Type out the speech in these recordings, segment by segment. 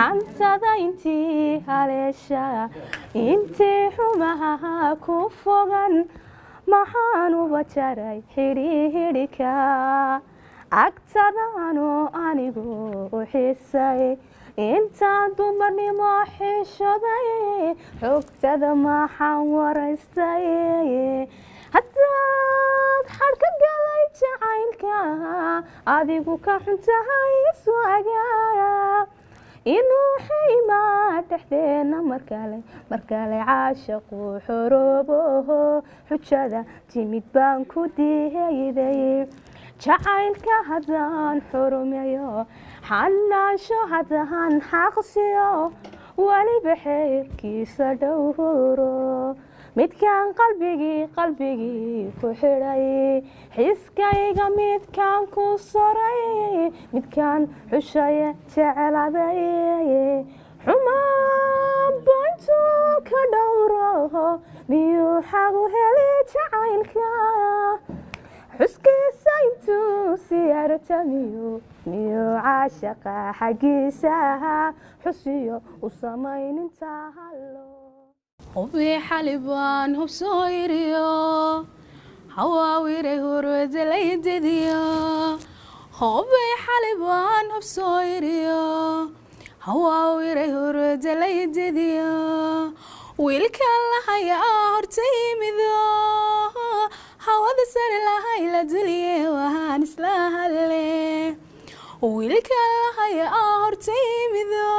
xantada intii haleesha intii xumaha ku fogan maxaan uba jaray xidhiidhika agtadaanu anigu u xiisay intaan dumarnimo xishoday xogtada maxaan waraystay haddaad xadhka galay jacaylka adigu ka xuntahay iswaga inuu xiimaa dhexdeena markale caashaqu xoroobo xujada timid baan ku diiday jacaylka haddaan xurumeeyo xanaansho haddaan xaqsiyo weliba xeerkiisa dhowro midkaan qalbigii ku xidhay xiskayga midkaan ku soray midkaan xushaya jeceladay xumaanba intuu ka dhowro miyuu xagu heli jacaylka xuskiisa intuu siyaarta miyuu caashaqa xaggiisa xusiyo u samayninta hallo hubi xalibaan hubsoo iriyo hawaawiray hurwada laydadiyo hubi xalibaan hubsoo iriyo hawaawiray hurwada laydadiyo wiilkan lahayaa horta yimido hawada sare lahay la duliye wahaan isla hadle wiilkan lahayaa horta yimido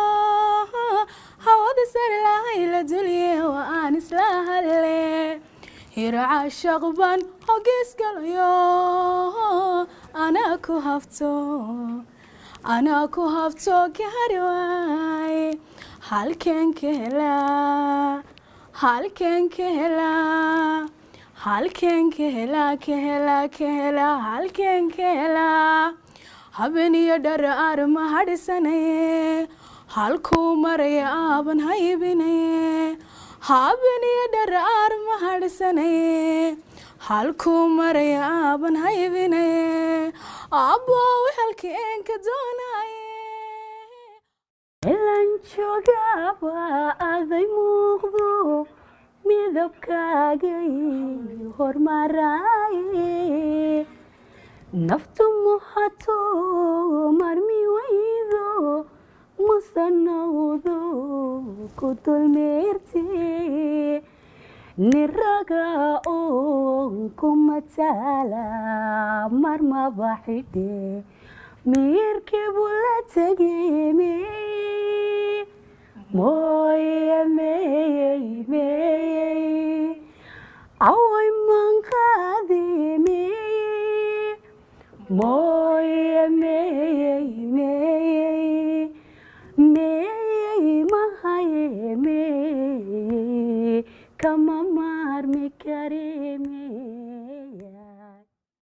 hawada sare lahay la duliye waan isla hadle hiraca shaqban hogees galayo anaa ku hafto ka hari waay halkeen ka helaa halkeen ka helaa haben iyo dharaar ma hadhisanaye halkuu maraya aaban haybinaye haben iyo dharaar ma hadhisanaye halkuu maraya aaban haybinaye aabbow halkeen ka doonaye ilan joogaba aday muuqdo midabkaagay hormaraaye naftu muhato marmi waydo musanawdo ku dulmeerte niraga oon ku matala marmaba xidhe miyirkii buu la tegime mooye meeyey away manqaadime mooye